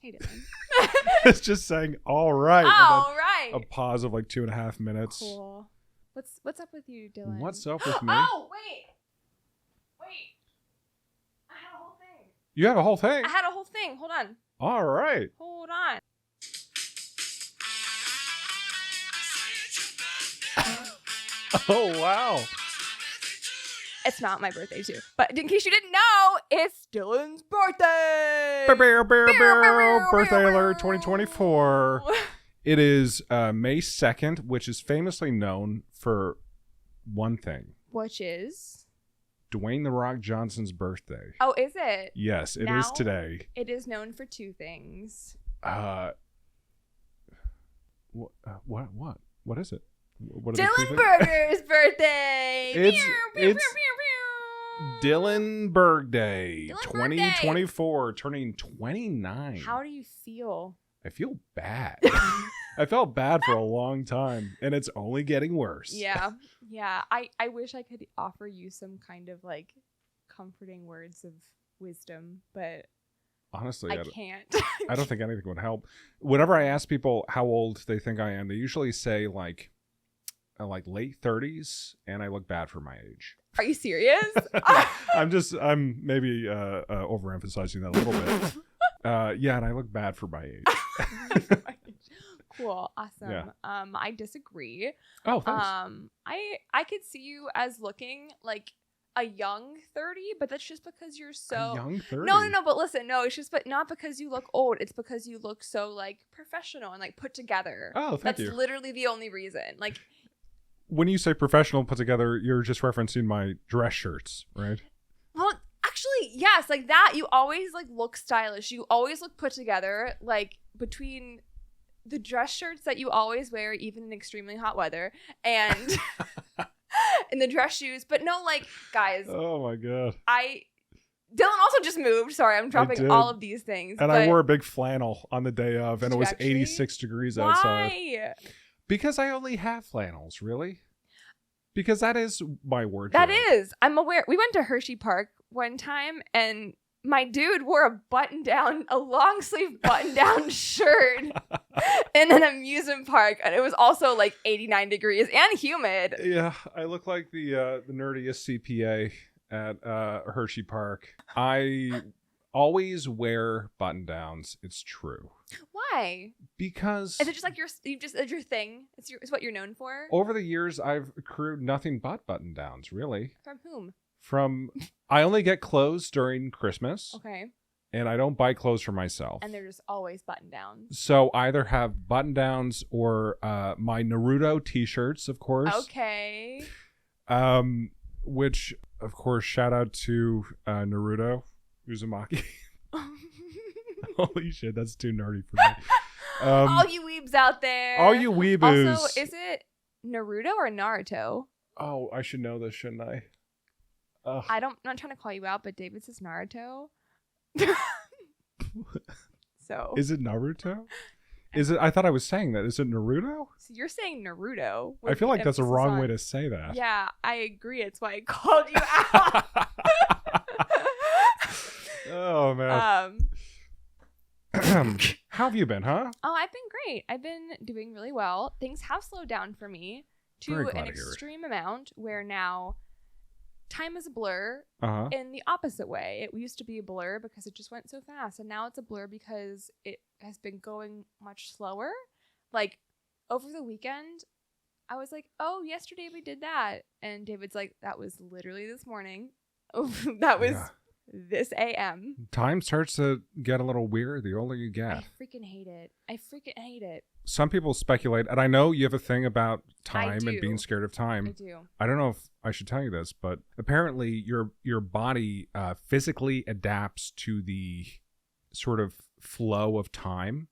Hey, Dylan. It's just saying, all right. All right. A pause of like 2.5 minutes. Cool. What's up with you, Dylan? What's up with me? Oh, wait. I had a whole thing. You have a whole thing? I had a whole thing. Hold on. All right. Hold on. Oh, wow. It's not my birthday, too. But in case you didn't know, it's Dylan's birthday. Birthday alert 2024. It is May 2nd, which is famously known for one thing. Which is? Dwayne "The Rock" Johnson's birthday. Oh, is it? Yes, it is today. It is known for two things. What is it? Dylan Ber-day's birthday. It's Dylan Ber-day, 2024, turning 29. How do you feel? I feel bad. I felt bad for a long time, and it's only getting worse. Yeah. I wish I could offer you some kind of like comforting words of wisdom, but honestly, I can't. I don't think anything would help. Whenever I ask people how old they think I am, they usually say like late 30s, and I look bad for my age. Are you serious? I'm maybe overemphasizing that a little bit. Yeah, and I look bad for my age. Cool. Awesome. Yeah. I disagree. Oh, thanks. I could see you as looking like a young 30, but that's just because you're so a young 30. No, but listen, no, it's just but not because you look old, it's because you look so like professional and like put together. Oh, thank you. That's literally the only reason. Like when you say professional put together, you're just referencing my dress shirts, right? Well, actually, yes, like that. You always like look stylish. You always look put together. Like between the dress shirts that you always wear, even in extremely hot weather, and and the dress shoes. But no, like guys. Oh my god. Dylan also just moved. Sorry, I'm dropping all of these things. And I wore a big flannel on the day of, and it was 86 degrees outside. Why? Because I only have flannels, really. Because that is my wardrobe. That is. I'm aware. We went to Hershey Park one time, and my dude wore a long sleeve button down shirt in an amusement park, and it was also like 89 degrees and humid. Yeah, I look like the nerdiest CPA at Hershey Park. I always wear button downs. It's true. Why? Because is it just like it's your thing? It's what you're known for? Over the years, I've accrued nothing but button downs, really. From whom? I only get clothes during Christmas. Okay. And I don't buy clothes for myself. And they're just always button downs. So either have button downs or my Naruto t-shirts, of course. Okay. Which, of course, shout out to Naruto Uzumaki. Holy shit, that's too nerdy for me. All you weebs out there. All you weeboos. Also, is it Naruto or Naruto? Oh, I should know this, shouldn't I? I'm not trying to call you out, but David says Naruto. So is it Naruto? Is it? I thought I was saying that. Is it Naruto? So you're saying Naruto. I feel like that's a wrong way to say that. Yeah, I agree. It's why I called you out. Oh man. How have you been, huh? Oh, I've been great. I've been doing really well. Things have slowed down for me to an extreme amount where now time is a blur in the opposite way. It used to be a blur because it just went so fast, and now it's a blur because it has been going much slower. Like over the weekend, I was like, oh, yesterday we did that. And David's like, that was literally this morning. Oh, that was this AM. Time starts to get a little weird the older you get. I freaking hate it. Some people speculate, and I know you have a thing about time and being scared of time. I do. I don't know if I should tell you this, but apparently your body physically adapts to the sort of flow of time.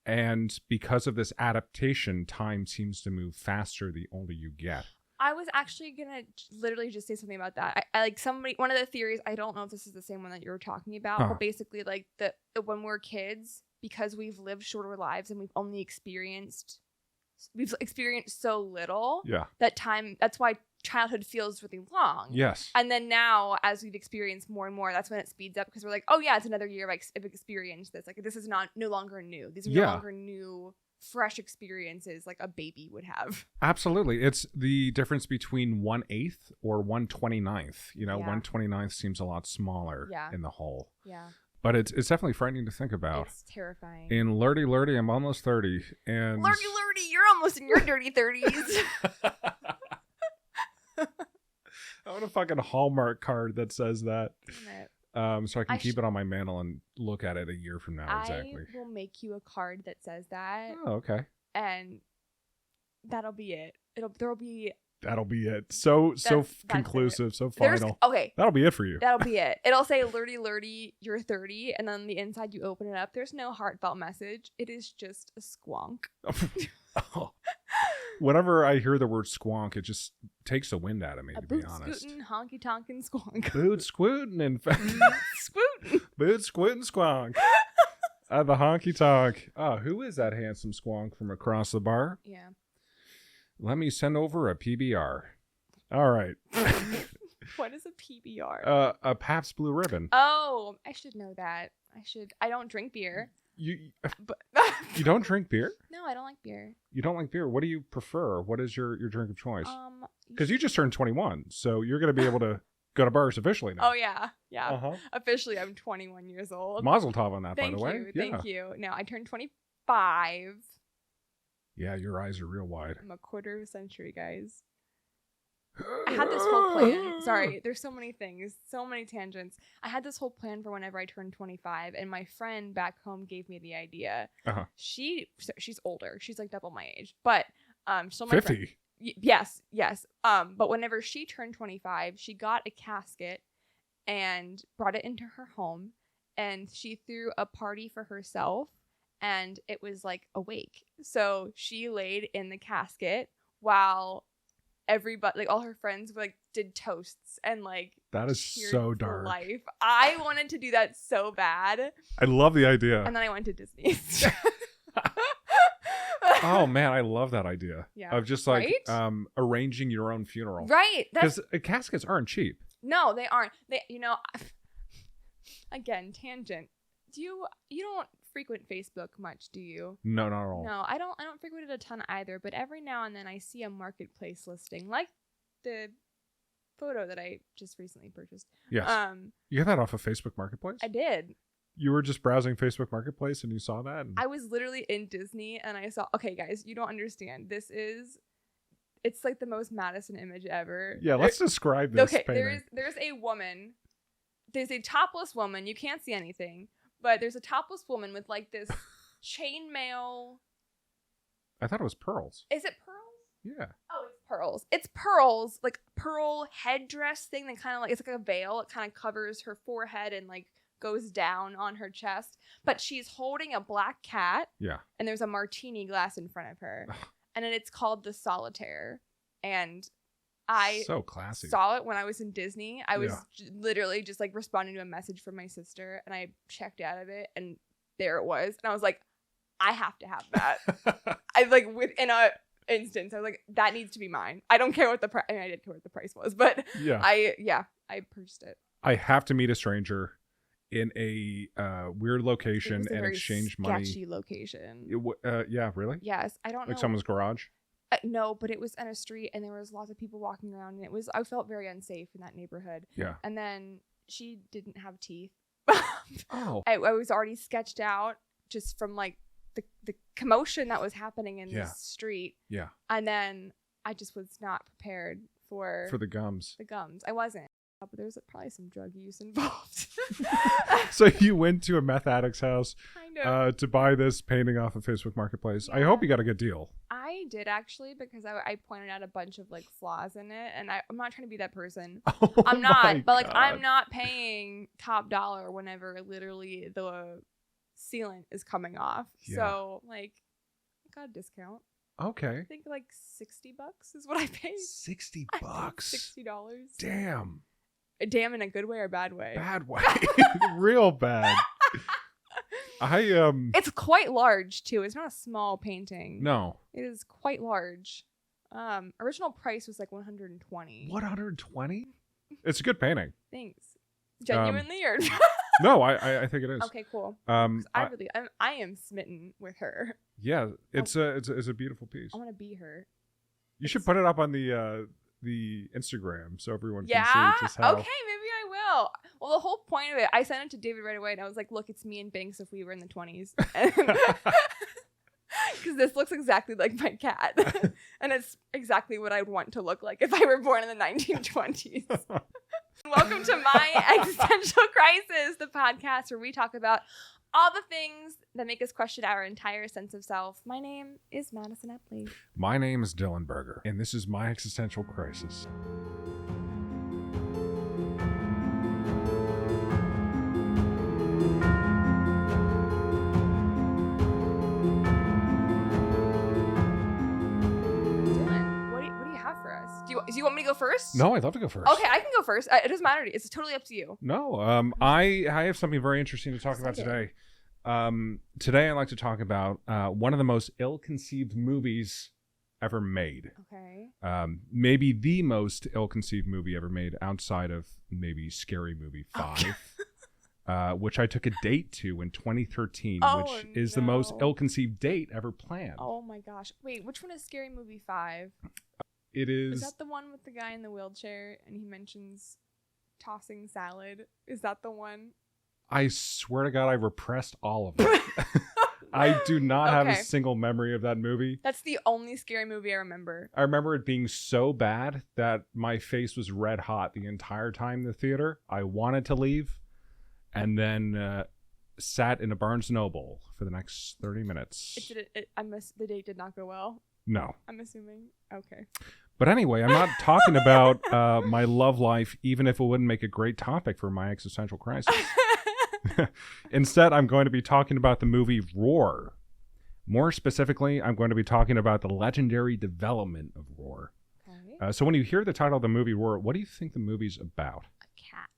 And because of this adaptation, time seems to move faster the older you get. I was actually gonna literally just say something about that. I like one of the theories. I don't know if this is the same one that you were talking about, but basically, like when we're kids, because we've lived shorter lives and we've experienced so little. Yeah. That's why childhood feels really long. Yes. And then now, as we've experienced more and more, that's when it speeds up because we're like, oh yeah, it's another year of experience this. Like this is no longer new. These are no longer new, fresh experiences like a baby would have. Absolutely. It's the difference between 1/8 or 1/29th. 1/29th seems a lot smaller in the whole. Yeah. But it's definitely frightening to think about. It's terrifying. In lurdy, I'm almost 30. And lurdy, you're almost in your dirty 30s. I want a fucking Hallmark card that says that. So I can keep it on my mantle and look at it a year from now. Exactly. I will make you a card that says that. Oh, okay. And that'll be it. That'll be it. So conclusive, it. So final. Okay. That'll be it for you. That'll be it. It'll say lurdy, you're 30, and then the inside you open it up. There's no heartfelt message. It is just a squonk. Oh. Whenever I hear the word squonk, it just takes the wind out of me, to be honest. Scootin', honky tonkin' squonk. Boot squootin' and Squootin'. Boot squootin' squonk. The honky tonk. Who is that handsome squonk from across the bar? Yeah. Let me send over a PBR. All right. What is a PBR? A Pabst Blue Ribbon. Oh, I should know that. I don't drink beer. You don't drink beer? No, I don't like beer. You don't like beer? What do you prefer? What is your drink of choice? Because you just turned 21, so you're going to be able to go to bars officially now. Oh, yeah. Yeah. Officially, I'm 21 years old. Mazel tov on that, by the way. Thank you. No, I turned 25. Yeah, your eyes are real wide. I'm a quarter of a century, guys. I had this whole plan. Sorry, there's so many things, so many tangents. I had this whole plan for whenever I turned 25, and my friend back home gave me the idea. She's older. She's like double my age, but still my 50. Friend. Yes. But whenever she turned 25, she got a casket and brought it into her home, and she threw a party for herself, and it was like a wake. So she laid in the casket while everybody, like all her friends, like did toasts and like that is so dark. Life. I wanted to do that so bad. I love the idea. And then I went to Disney. Oh man, I love that idea. Yeah. Of just like arranging your own funeral. Right. Because caskets aren't cheap. No, they aren't. Again, tangent. You don't frequent Facebook much, do you? No, not at all. No, I don't frequent it a ton either, but every now and then I see a marketplace listing, like the photo that I just recently purchased. Yes. You got that off of Facebook Marketplace? I did. You were just browsing Facebook Marketplace and you saw that? I was literally in Disney and I saw, okay guys, you don't understand. It's like the most Madison image ever. Yeah, let's describe this. Okay, painting. there's a woman. There's a topless woman. You can't see anything. But there's a topless woman with like this chainmail. I thought it was pearls. Is it pearls? Yeah. Oh, it's pearls. It's pearls, like pearl headdress thing that kind of like, it's like a veil. It kind of covers her forehead and like goes down on her chest. But she's holding a black cat. Yeah. And there's a martini glass in front of her. And then it's called the Solitaire. And I so classy. Saw it when I was in Disney. I was literally just like responding to a message from my sister, and I checked out of it, and there it was. And I was like, I have to have that. I like within a instance, I was like, that needs to be mine. I don't care what the price. I mean, I did care what the price was, but I purchased it. I have to meet a stranger in a weird location and exchange money. Sketchy location. Yeah, really? Yes, I don't know. Like someone's garage. No, but it was in a street and there was lots of people walking around and I felt very unsafe in that neighborhood. Yeah. And then she didn't have teeth. Oh. I was already sketched out just from like the commotion that was happening in this street. Yeah. And then I just was not prepared for the gums. The gums. I wasn't. But there was probably some drug use involved. So you went to a meth addict's house kind of. To buy this painting off of Facebook Marketplace. Yeah. I hope you got a good deal. I did actually, because I pointed out a bunch of like flaws in it, and I'm not trying to be that person. Oh, I'm not, but like I'm not paying top dollar whenever literally the sealant is coming off. Yeah. So like I got a discount. Okay. I think like $60 is what I paid. $60? $60. Damn. Damn, in a good way or bad way? Bad way. Real bad. It's quite large too. It's not a small painting. No. It is quite large. Original price was like $120. 120? It's a good painting. Thanks. Genuinely, or no, I think it is. Okay, cool. I am smitten with her. Yeah, it's a beautiful piece. I want to be her. You should put it up on the Instagram so everyone can see just how. Okay, maybe I will. Well, the whole point of it, I sent it to David right away, and I was like, "Look, it's me and Banks if we were in the 20s." Because this looks exactly like my cat, and it's exactly what I'd want to look like if I were born in the 1920s. Welcome to My Existential Crisis, the podcast where we talk about all the things that make us question our entire sense of self. My name is Madison Epley. My name is Dylan Ber-day, and this is My Existential Crisis. Do you want me to go first? No, I'd love to go first. Okay, I can go first. It doesn't matter. It's totally up to you. No, I have something very interesting to talk about today. Today I'd like to talk about one of the most ill-conceived movies ever made. Okay. Maybe the most ill-conceived movie ever made outside of maybe Scary Movie 5, which I took a date to in 2013, which is the most ill-conceived date ever planned. Oh my gosh. Wait, which one is Scary Movie 5? It is. Is that the one with the guy in the wheelchair and he mentions tossing salad? Is that the one? I swear to God, I repressed all of it. I do not have a single memory of that movie. That's the only scary movie I remember. I remember it being so bad that my face was red hot the entire time in the theater. I wanted to leave and then sat in a Barnes & Noble for the next 30 minutes. The date did not go well. No. I'm assuming. Okay. But anyway, I'm not talking about my love life, even if it wouldn't make a great topic for My Existential Crisis. Instead, I'm going to be talking about the movie Roar. More specifically, I'm going to be talking about the legendary development of Roar. Okay. So when you hear the title of the movie Roar, what do you think the movie's about? A cat.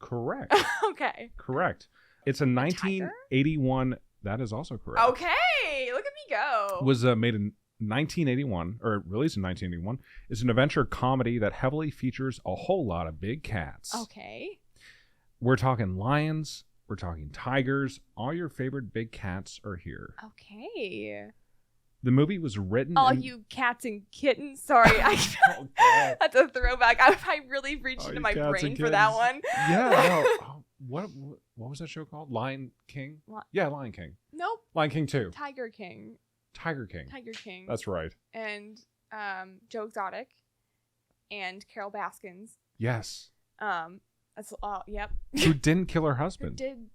Correct. Okay. Correct. It's a 1981... Tiger? That is also correct. Okay. Look at me go. Was made in 1981, or released in 1981, is an adventure comedy that heavily features a whole lot of big cats. Okay. We're talking lions. We're talking tigers. All your favorite big cats are here. Okay. The movie was written... you cats and kittens. Sorry. That's a throwback. I really reached into my brain for that one. Yeah. No. What was that show called? Lion King? Yeah, Lion King. Nope. Lion King 2. Tiger King. Tiger King. That's right. And Joe Exotic and Carol Baskins. Yes. Yep. Who didn't kill her husband. Who did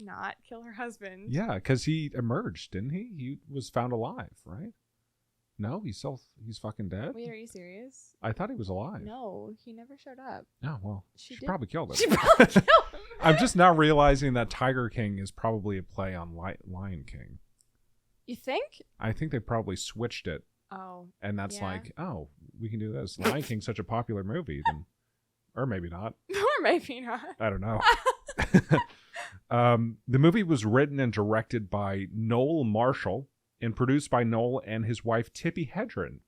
not kill her husband. Yeah, because he emerged, didn't he? He was found alive, right? No, he's fucking dead. Wait, are you serious? I thought he was alive. No, he never showed up. Oh, well, she probably killed him. She probably killed him. I'm just now realizing that Tiger King is probably a play on Lion King. You think? I think they probably switched it. Oh. And that's like, oh, we can do this. Lion King's such a popular movie. Then, or maybe not. Or maybe not. I don't know. The movie was written and directed by Noel Marshall and produced by Noel and his wife, Tippi Hedren.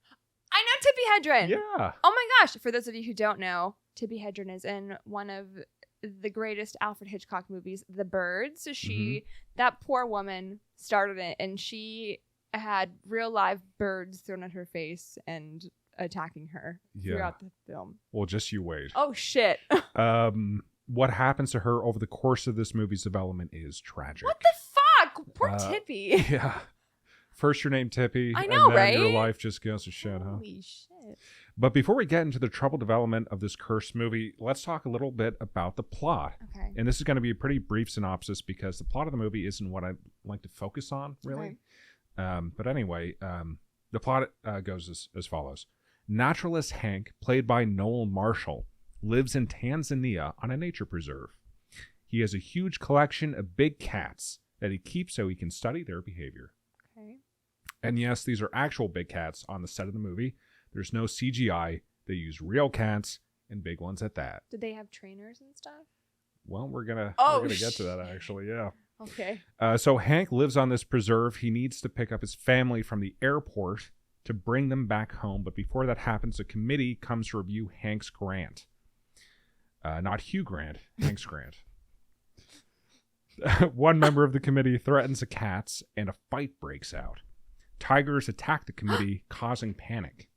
I know Tippi Hedren. Yeah. Oh my gosh. For those of you who don't know, Tippi Hedren is in one of the greatest Alfred Hitchcock movies, The Birds. So that poor woman started it, and she had real live birds thrown at her face and attacking her throughout the film. Well, just you wait. Oh, shit. What happens to her over the course of this movie's development is tragic. What the fuck? Poor Tippi. Yeah. First your name Tippi, I know, and then right? Your life just goes to shit, huh? Holy shit. But before we get into the troubled development of this cursed movie, let's talk a little bit about the plot. Okay. And this is going to be a pretty brief synopsis because the plot of the movie isn't what I like to focus on, really. Okay. But anyway, the plot goes as follows. Naturalist Hank, played by Noel Marshall, lives in Tanzania on a nature preserve. He has a huge collection of big cats that he keeps so he can study their behavior. Okay. And yes, these are actual big cats on the set of the movie. There's no CGI. They use real cats, and big ones at that. Did they have trainers and stuff? Well, we're gonna get to that, actually, yeah. Okay. So Hank lives on this preserve. He needs to pick up his family from the airport to bring them back home. But before that happens, a committee comes to review Hank's grant. Not Hugh Grant, Hank's grant. One member of the committee threatens the cats, and a fight breaks out. Tigers attack the committee, causing panic.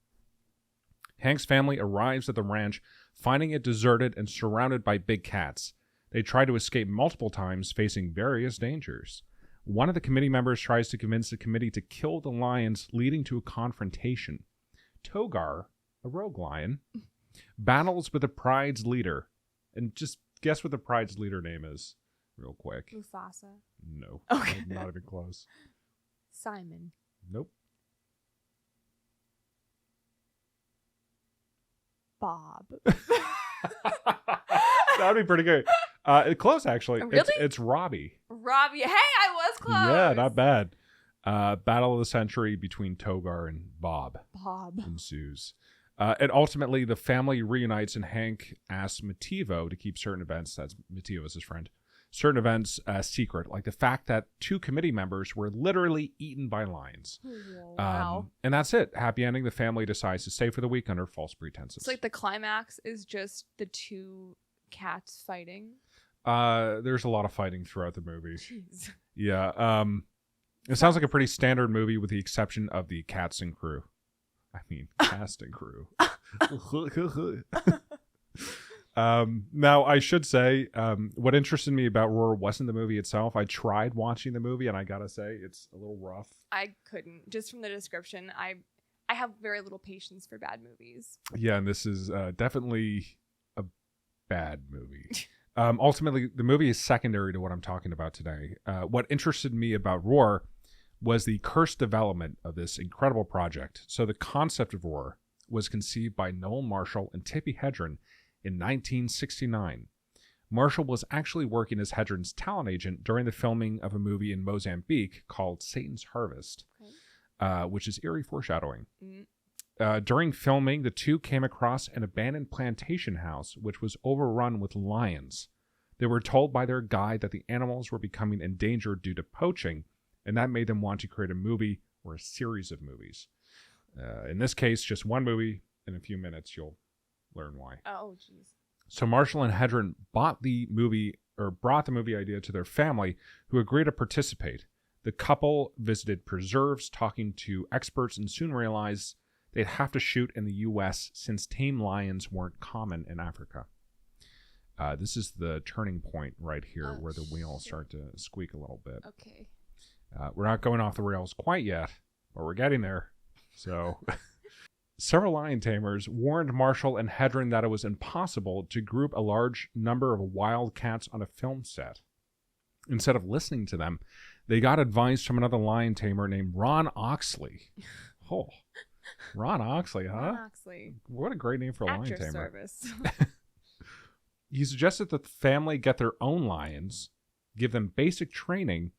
Hank's family arrives at the ranch, finding it deserted and surrounded by big cats. They try to escape multiple times, facing various dangers. One of the committee members tries to convince the committee to kill the lions, leading to a confrontation. Togar, a rogue lion, battles with the pride's leader. And just guess what the pride's leader name is, real quick. Mufasa. No. Okay. Not even close. Simon. Nope. Bob. That would be pretty good. Close, actually. Really? It's Robbie. Robbie. Hey, I was close. Yeah, not bad. Battle of the century between Togar and Bob. Ensues. And ultimately, the family reunites, and Hank asks Mativo to keep certain events, that's Mativo's his friend, certain events secret, like the fact that 2 committee members were literally eaten by lions. Wow. And that's it. Happy ending. The family decides to stay for the week under false pretenses. It's like the climax is just the 2 cats fighting. There's a lot of fighting throughout the movie. Jeez. Yeah. It sounds like a pretty standard movie with the exception of the cast and crew. Now, I should say, what interested me about Roar wasn't the movie itself. I tried watching the movie, and I gotta say, it's a little rough. I couldn't. Just from the description, I have very little patience for bad movies. Yeah, and this is definitely a bad movie. Ultimately, the movie is secondary to what I'm talking about today. What interested me about Roar was the cursed development of this incredible project. So the concept of Roar was conceived by Noel Marshall and Tippi Hedren in 1969. Marshall was actually working as Hedren's talent agent during the filming of a movie in Mozambique called Satan's Harvest, which is eerie foreshadowing. During filming, the two came across an abandoned plantation house which was overrun with lions. They were told by their guide that the animals were becoming endangered due to poaching, and that made them want to create a movie or a series of movies. In this case, just one movie. In a few minutes, you'll learn why. Oh, jeez. So Marshall and Hedren brought the movie idea to their family, who agreed to participate. The couple visited preserves, talking to experts, and soon realized they'd have to shoot in the U.S. since tame lions weren't common in Africa. This is the turning point right here where the wheels start to squeak a little bit. Okay. We're not going off the rails quite yet, but we're getting there. So several lion tamers warned Marshall and Hedren that it was impossible to group a large number of wild cats on a film set. Instead of listening to them, they got advice from another lion tamer named Ron Oxley. Oh, Ron Oxley, huh? Ron Oxley. What a great name for a lion tamer. Service. He suggested that the family get their own lions, give them basic training,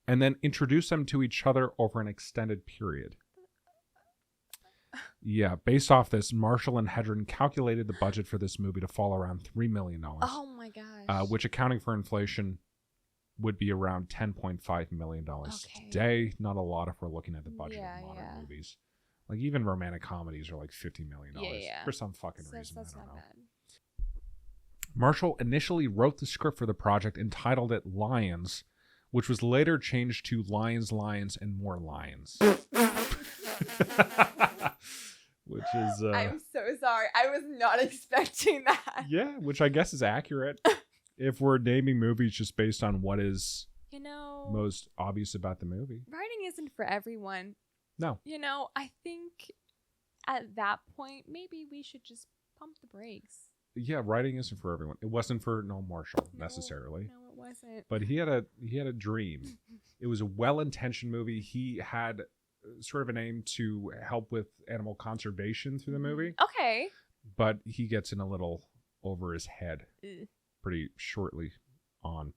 and then introduce them to each other over an extended period. Yeah, based off this, Marshall and Hedren calculated the budget for this movie to fall around $3 million. Oh my gosh. Which, accounting for inflation, would be around $10.5 million today. Not a lot if we're looking at the budget of modern movies. Like, even romantic comedies are like $50 million for some fucking reason. That's I don't know. not bad. Marshall initially wrote the script for the project and titled it Lions, which was later changed to Lions, Lions, and More Lions. Which is... I'm so sorry. I was not expecting that. Yeah, which I guess is accurate. If we're naming movies just based on what is most obvious about the movie. Writing isn't for everyone. No. I think at that point, maybe we should just pump the brakes. Yeah, writing isn't for everyone. It wasn't for Noel Marshall necessarily. No, it wasn't. But he had a dream. It was a well-intentioned movie. He had sort of an aim to help with animal conservation through the movie. Okay. But he gets in a little over his head pretty shortly on.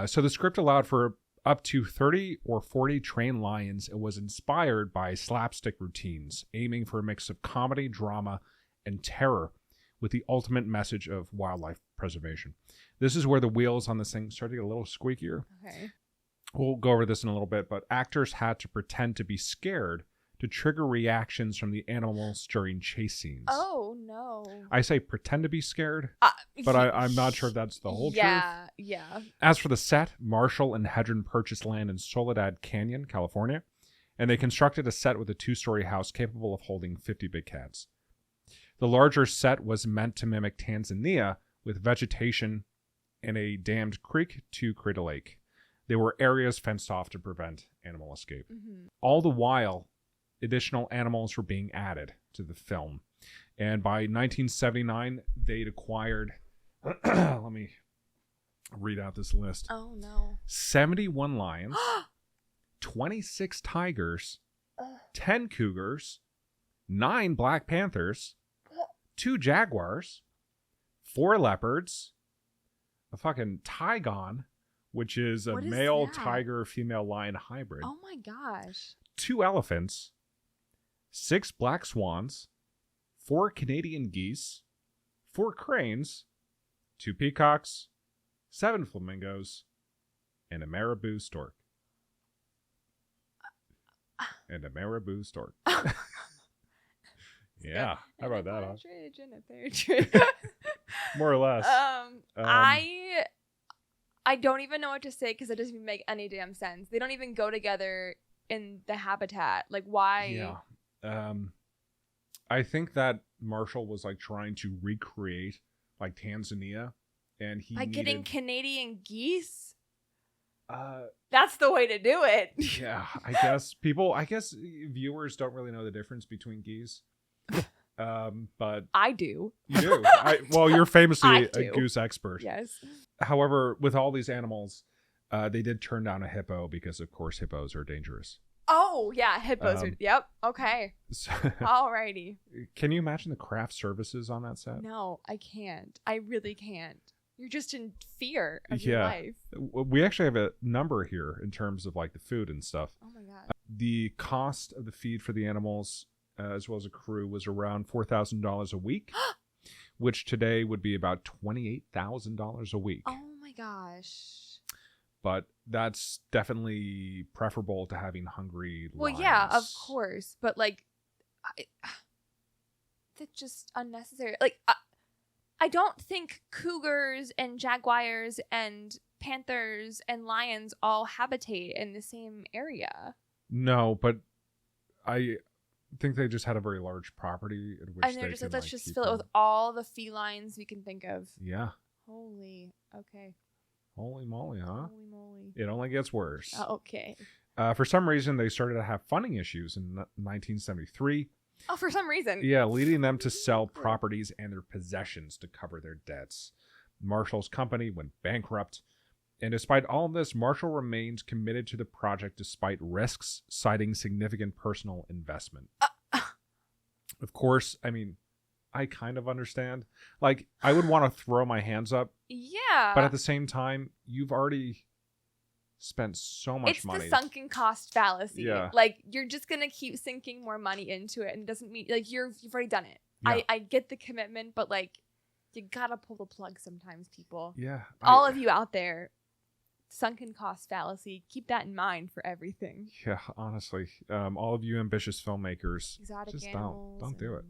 So the script allowed for up to 30 or 40 trained lions. It was inspired by slapstick routines, aiming for a mix of comedy, drama, and terror, with the ultimate message of wildlife preservation. This is where the wheels on this thing start to get a little squeakier. Okay. We'll go over this in a little bit, but actors had to pretend to be scared to trigger reactions from the animals during chase scenes. Oh, no. I say pretend to be scared, but I'm not sure if that's the whole truth. Yeah. As for the set, Marshall and Hedren purchased land in Soledad Canyon, California, and they constructed a set with a 2-story house capable of holding 50 big cats. The larger set was meant to mimic Tanzania, with vegetation and a dammed creek to create a lake. There were areas fenced off to prevent animal escape. Mm-hmm. All the while, additional animals were being added to the film. And by 1979, they'd acquired, let me read out this list. Oh, no. 71 lions, 26 tigers, 10 cougars, 9 black panthers, 2 jaguars, 4 leopards, a fucking tigon, which is a male tiger, female lion hybrid. Oh my gosh. 2 elephants, 6 black swans, 4 Canadian geese, 4 cranes, 2 peacocks, 7 flamingos, and a marabou stork. And a marabou stork. Yeah, how about that? Partridge and a pear tree. More or less. I don't even know what to say because it doesn't even make any damn sense. They don't even go together in the habitat. Like, why? Yeah. I think that Marshall was like trying to recreate like Tanzania, and he getting Canadian geese. That's the way to do it. Yeah, I guess viewers don't really know the difference between geese. But I do. You do. Well, you're famously a goose expert. Yes. However, with all these animals, they did turn down a hippo because, of course, hippos are dangerous. Oh, yeah, hippos are. Yep. Okay. So, alrighty. Can you imagine the craft services on that set? No, I can't. I really can't. You're just in fear of your life. We actually have a number here in terms of like the food and stuff. Oh my God. The cost of the feed for the animals, as well as a crew, was around $4,000 a week, which today would be about $28,000 a week. Oh my gosh. But that's definitely preferable to having hungry lions. Well, yeah, of course. But like, that's just unnecessary. Like, I don't think cougars and jaguars and panthers and lions all habitate in the same area. No, but I think they just had a very large property in which and they're just like, let's just fill it with all the felines we can think of. Yeah. Holy. Okay. Holy moly, huh? Holy moly. It only gets worse. Okay. For some reason, they started to have funding issues in 1973. Oh, for some reason. Yeah, leading them to sell properties and their possessions to cover their debts. Marshall's company went bankrupt. And despite all of this, Marshall remained committed to the project despite risks, citing significant personal investment. Of course, I mean, I kind of understand. Like, I would want to throw my hands up. Yeah. But at the same time, you've already spent so much money. It's the sunken cost fallacy. Yeah. Like, you're just going to keep sinking more money into it. And it doesn't mean, like, you've already done it. Yeah. I get the commitment, but, like, you got to pull the plug sometimes, people. Yeah. All of you out there, sunken cost fallacy, keep that in mind for everything. Yeah, honestly. All of you ambitious filmmakers, exotic just animals don't do it.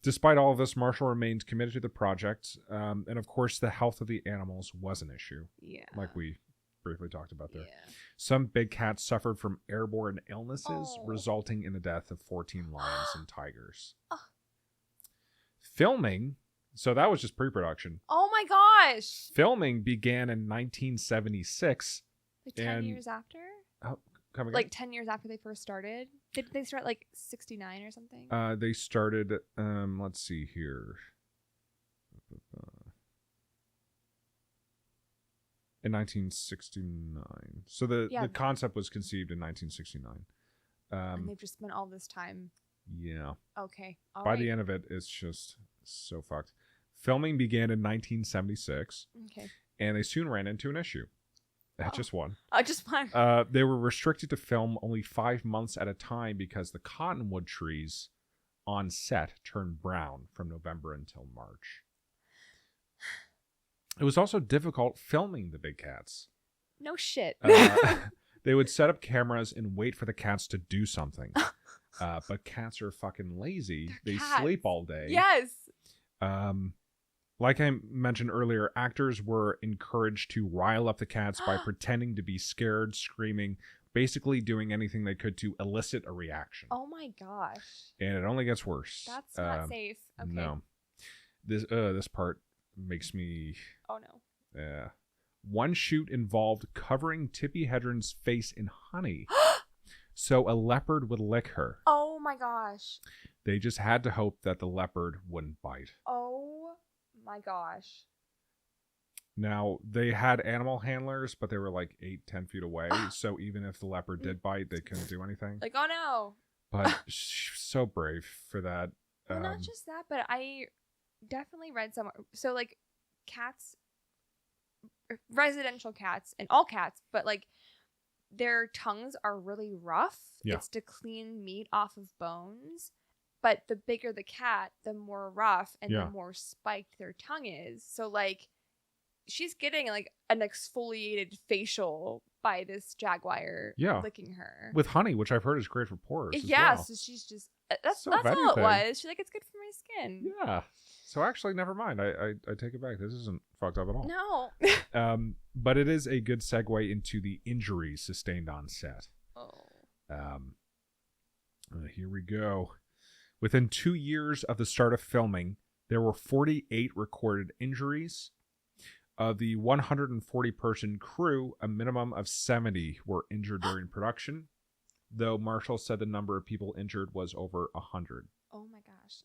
Despite all of this, Marshall remained committed to the project. And of course, the health of the animals was an issue. Yeah. Like we briefly talked about there. Yeah. Some big cats suffered from airborne illnesses, resulting in the death of 14 lions and tigers. Filming, so that was just pre-production. Oh my gosh. Filming began in 1976. Like 10 years after? Oh, come again? Like 10 years after they first started? Did they start like 69 or something? They started, let's see here. In 1969. So the concept was conceived in 1969. And they've just spent all this time. Yeah. Okay. By the end of it, it's just so fucked. Filming began in 1976. Okay. And they soon ran into an issue. Just one. Just one. They were restricted to film only 5 months at a time because the cottonwood trees on set turned brown from November until March. It was also difficult filming the big cats. No shit. They would set up cameras and wait for the cats to do something. But cats are fucking lazy. They sleep all day. Yes. Like I mentioned earlier, actors were encouraged to rile up the cats by pretending to be scared, screaming, basically doing anything they could to elicit a reaction. Oh my gosh. And it only gets worse. That's not safe. Okay. No. This part makes me... Oh no. Yeah. One shoot involved covering Tippi Hedren's face in honey so a leopard would lick her. Oh my gosh. They just had to hope that the leopard wouldn't bite. Oh my gosh. Now, they had animal handlers, but they were like 8-10 feet away. So even if the leopard did bite, they couldn't do anything. Like, oh no. But she's so brave for that. Well, not just that, but I definitely read somewhere. So, like, cats, residential cats, and all cats, but like, their tongues are really rough. Yeah. It's to clean meat off of bones. But the bigger the cat, the more rough and the more spiked their tongue is. So, like, she's getting, like, an exfoliated facial by this jaguar licking her. With honey, which I've heard is great for pores. Yeah, well. So she's just... That's all it was. She's like, it's good for my skin. Yeah. So actually, never mind. I take it back. This isn't fucked up at all. No. But it is a good segue into the injuries sustained on set. Oh. Here we go. Within 2 years of the start of filming, there were 48 recorded injuries. Of the 140-person crew, a minimum of 70 were injured during production, though Marshall said the number of people injured was over 100. Oh my gosh.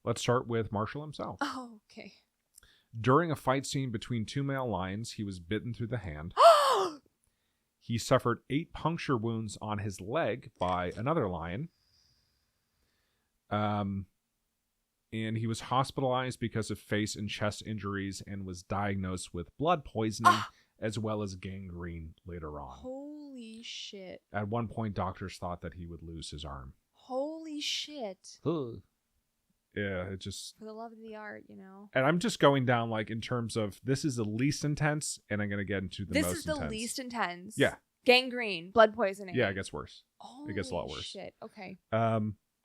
Let's start with Marshall himself. Oh, okay. During a fight scene between two male lions, he was bitten through the hand. He suffered 8 puncture wounds on his leg by another lion. And he was hospitalized because of face and chest injuries and was diagnosed with blood poisoning as well as gangrene later on. Holy shit. At one point, doctors thought that he would lose his arm. Holy shit. Yeah, it just... For the love of the art, you know. And I'm just going down, like, in terms of, this is the least intense, and I'm going to get into the most intense. This is the least intense. Yeah. Gangrene, blood poisoning. Yeah, it gets worse. Holy it gets a lot worse. Shit, okay.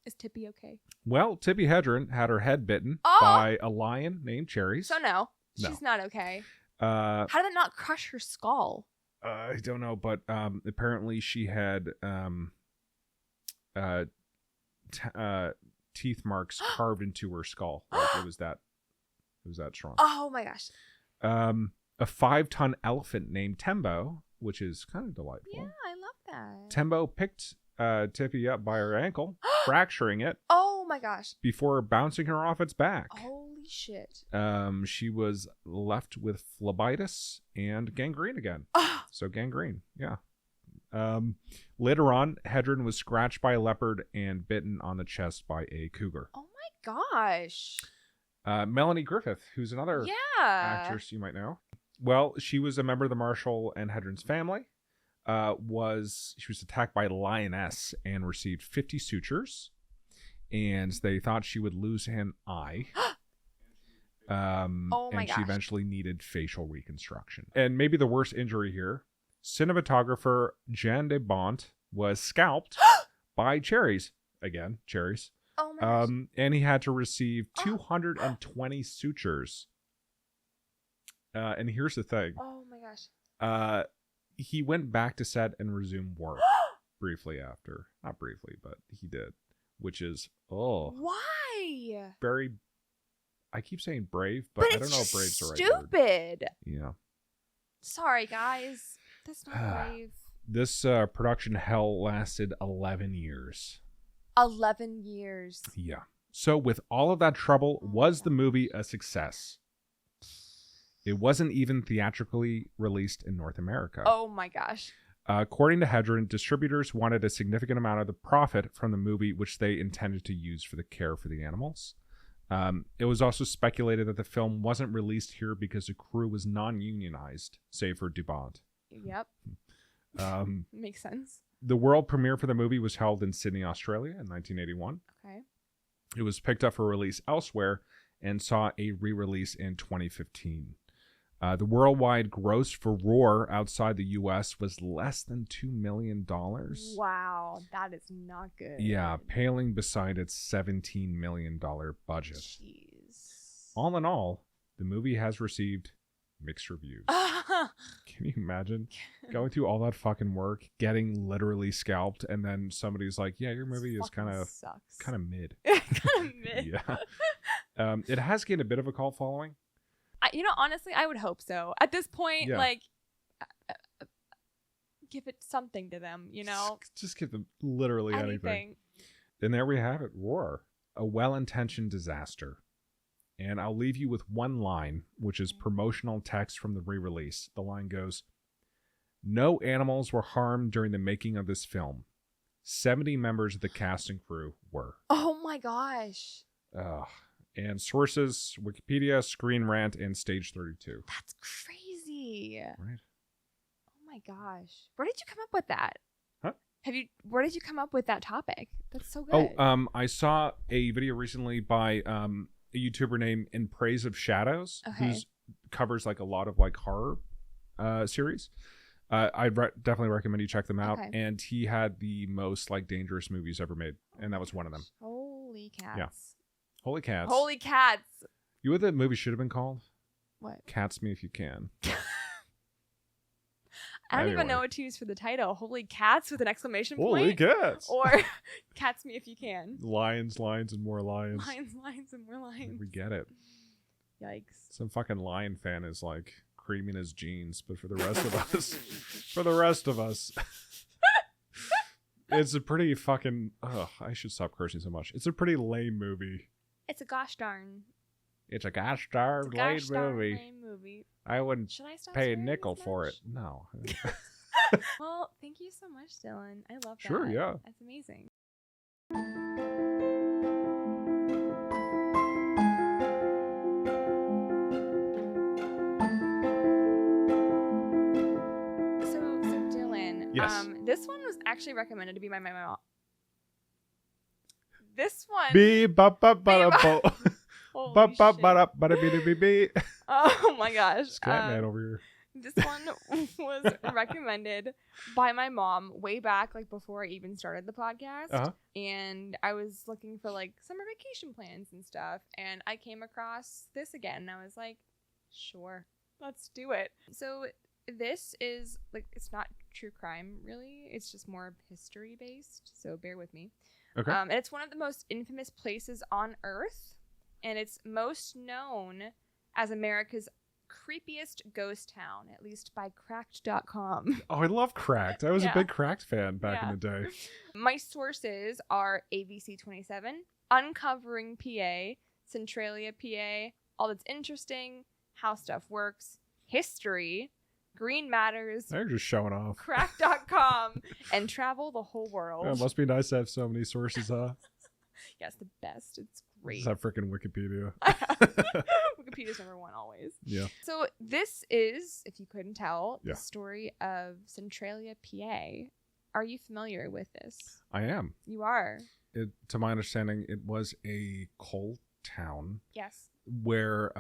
Is Tippi okay? Well, Tippi Hedren had her head bitten by a lion named Cherries. So no, she's not okay. How did it not crush her skull? I don't know, but apparently she had teeth marks carved into her skull. Like it was that strong. Oh my gosh. A 5-ton elephant named Tembo, which is kind of delightful. Yeah, I love that. Tembo picked Tippi up by her ankle, fracturing it. Oh my gosh. Before bouncing her off its back. Holy shit. She was left with phlebitis and gangrene again. So gangrene, yeah. Later on, Hedren was scratched by a leopard and bitten on the chest by a cougar. Oh my gosh. Melanie Griffith, who's another actress you might know. Well, she was a member of the Marshall and Hedren's family. She was attacked by a lioness and received 50 sutures, and they thought she would lose an eye. She eventually needed facial reconstruction. And maybe the worst injury here, cinematographer Jan de Bont was scalped by Cherries. Again, Cherries. Oh my gosh. And he had to receive 220 sutures. And here's the thing. Oh my gosh. He went back to set and resumed work briefly after. Not briefly, but he did. Which is, why? Very, I keep saying brave, but I don't know if brave's the right word. Stupid. Yeah. Sorry, guys. That's not brave. This production hell lasted 11 years. 11 years. Yeah. So with all of that trouble, was the movie a success? It wasn't even theatrically released in North America. Oh my gosh. According to Hedren, distributors wanted a significant amount of the profit from the movie, which they intended to use for the care for the animals. It was also speculated that the film wasn't released here because the crew was non-unionized, save for DuBont. Yep. Makes sense. The world premiere for the movie was held in Sydney, Australia in 1981. Okay. It was picked up for release elsewhere and saw a re-release in 2015. The worldwide gross for Roar outside the U.S. was less than $2 million. Wow, that is not good. Yeah, paling beside its $17 million budget. Jeez. All in all, the movie has received mixed reviews. Can you imagine going through all that fucking work, getting literally scalped, and then somebody's like, "Yeah, your movie is kind of mid." Kind of mid. Yeah. It has gained a bit of a cult following. Honestly, I would hope so. At this point, give it something to them, Just give them literally anything. And there we have it, Roar, a well-intentioned disaster. And I'll leave you with one line, which is promotional text from the re-release. The line goes, "No animals were harmed during the making of this film. 70 members of the cast and crew were." Oh my gosh. And sources, Wikipedia, Screen Rant, and Stage 32. That's crazy. Right. Oh my gosh. Where did you come up with that? Huh? Where did you come up with that topic? That's so good. I saw a video recently by a YouTuber named In Praise of Shadows, who covers like a lot of like horror series. I'd definitely recommend you check them out. Okay. And he had the most like dangerous movies ever made, and that was one of them. Holy cats. Yeah. Holy cats. Holy cats. You know what that movie should have been called? What? Cats Me If You Can. I don't even know what to use for the title. Holy cats with an exclamation point. Holy cats. Or Cats Me If You Can. Lions, and more lions. Lions, and more lions. We get it. Yikes. Some fucking lion fan is like creaming his jeans, but for the rest of us, it's a pretty fucking, I should stop cursing so much. It's a pretty lame movie. It's a gosh darn. It's a gosh darn lame movie. I wouldn't pay a nickel for it. No. Well, thank you so much, Dylan. I love that. Sure, yeah. That's amazing. So Dylan, yes. This one was actually recommended to be by my mom. This one. Oh my gosh. Scatman over here. This one was recommended by my mom way back, like before I even started the podcast. And I was looking for like summer vacation plans and stuff. And I came across this again. And I was like, sure, let's do it. So this is like, it's not true crime really. It's just more history based. So bear with me. Okay. And it's one of the most infamous places on Earth. And it's most known as America's creepiest ghost town, at least by Cracked.com. Oh, I love Cracked. I was a big Cracked fan back in the day. My sources are AVC 27, Uncovering PA, Centralia PA, All That's Interesting, How Stuff Works, History, Green Matters. They're just showing off. Cracked.com, and Travel the Whole World. Yeah, it must be nice to have so many sources, huh? Yeah, it's the best. It's great. It's that freaking Wikipedia. Wikipedia's number one always. Yeah. So this is, if you couldn't tell, the story of Centralia, PA. Are you familiar with this? I am. You are. To my understanding, it was a coal town. Yes. Where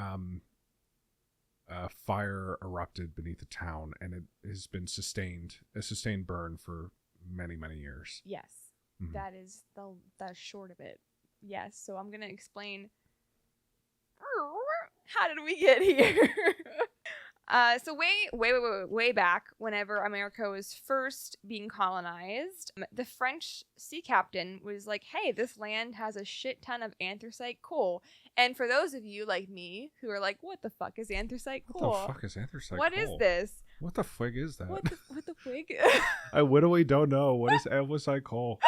a fire erupted beneath the town, and it has been a sustained burn for many, many years. Yes. Mm-hmm. That is the short of it. Yes. So I'm going to explain how did we get here? So way back, whenever America was first being colonized, the French sea captain was like, hey, this land has a shit ton of anthracite coal. And for those of you like me who are like, what the fuck is anthracite coal? What the fuck is anthracite What coal? is this? What the frig is that? What the frig? I literally don't know. What is anthracite coal?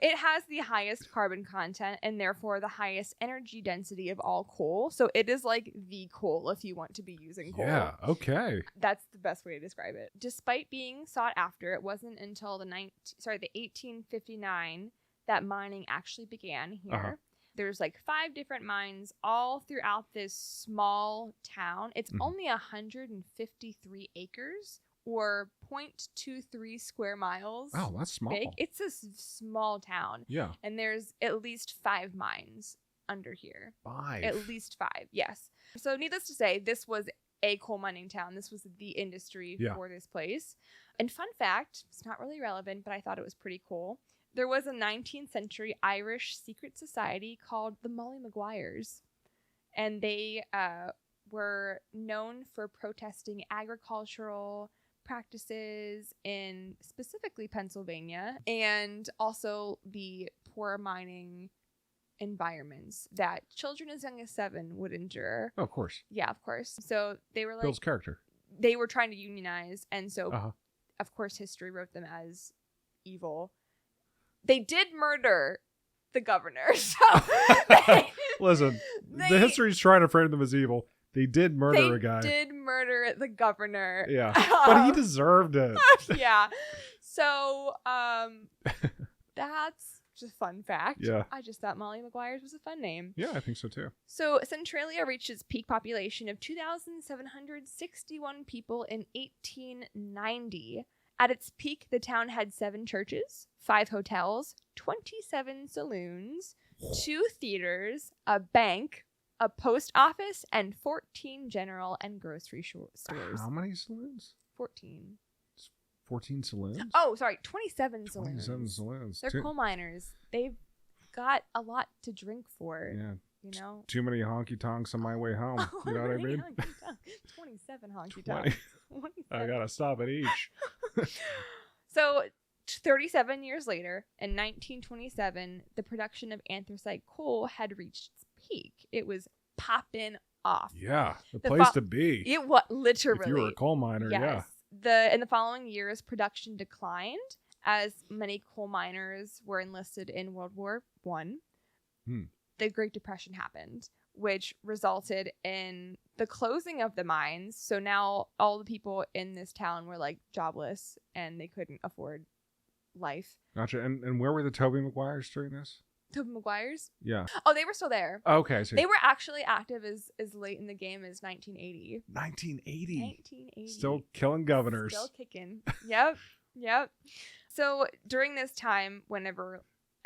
It has the highest carbon content and therefore the highest energy density of all coal. So it is like the coal if you want to be using coal. Yeah, okay. That's the best way to describe it. Despite being sought after, it wasn't until the 1859 that mining actually began here. There's like 5 different mines all throughout this small town. It's only 153 acres. Or 0.23 square miles. Oh, that's small. Big. It's a small town. Yeah. And there's at least 5 mines under here. 5? At least 5, yes. So needless to say, this was a coal mining town. This was the industry for this place. And fun fact, it's not really relevant, but I thought it was pretty cool. There was a 19th century Irish secret society called the Molly Maguires. And they were known for protesting agricultural practices in specifically Pennsylvania, and also the poor mining environments that children as young as 7 would endure. Oh, of course. Yeah, of course. So they were like, Bill's character. They were trying to unionize, and so of course history wrote them as evil. They did murder the governor. So listen, the history's trying to frame them as evil. They did murder a guy. They did murder the governor. Yeah. But he deserved it. Yeah. So that's just a fun fact. Yeah. I just thought Molly Maguires was a fun name. Yeah, I think so too. So Centralia reached its peak population of 2,761 people in 1890. At its peak, the town had 7 churches, 5 hotels, 27 saloons, 2 theaters, a bank, a post office, and 14 general and grocery stores. How many saloons? 14. 14 saloons? Oh, sorry, 27 saloons. 27 saloons. They're coal miners. They've got a lot to drink for. Yeah. You know? Too many honky tonks on my way home. You know what I mean? 27 honky tonks. I gotta stop at each. So 37 years later, in 1927, the production of anthracite coal had reached its peak. It was popping off. Yeah, the place to be. It was literally. If you were a coal miner, yes. yeah. In the following years, production declined as many coal miners were enlisted in World War I. The Great Depression happened, which resulted in the closing of the mines. So now all the people in this town were like jobless and they couldn't afford life. Gotcha. And where were the Toby Maguires during this? Toby Maguires? Yeah. Oh, they were still there. Okay. So they were actually active as late in the game as 1980. 1980. 1980. Still killing governors. Still kicking. Yep. Yep. So during this time, whenever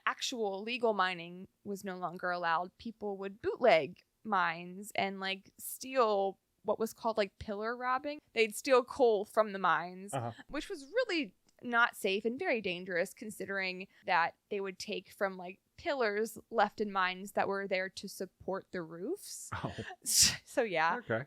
actual legal mining was no longer allowed, people would bootleg mines and like steal what was called like pillar robbing. They'd steal coal from the mines, which was really not safe and very dangerous, considering that they would take from like pillars left in mines that were there to support the roofs. Oh. So yeah, okay,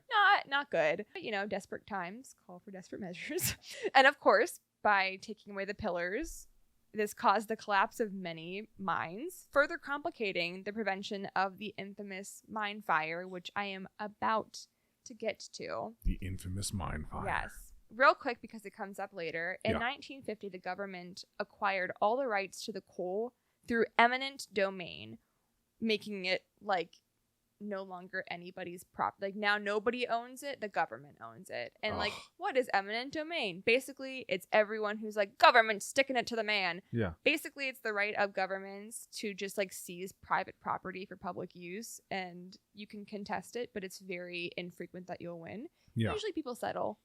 not good. But you know, desperate times call for desperate measures. And of course, by taking away the pillars, this caused the collapse of many mines, further complicating the prevention of the infamous mine fire, which I am about to get to. The infamous mine fire. Yes. Real quick, because it comes up later. In 1950, the government acquired all the rights to the coal through eminent domain, making it like no longer anybody's property. Like now nobody owns it, the government owns it. And like, what is eminent domain? Basically, it's everyone who's like, government sticking it to the man. Yeah. Basically, it's the right of governments to just like seize private property for public use, and you can contest it, but it's very infrequent that you'll win. Yeah. Usually people settle.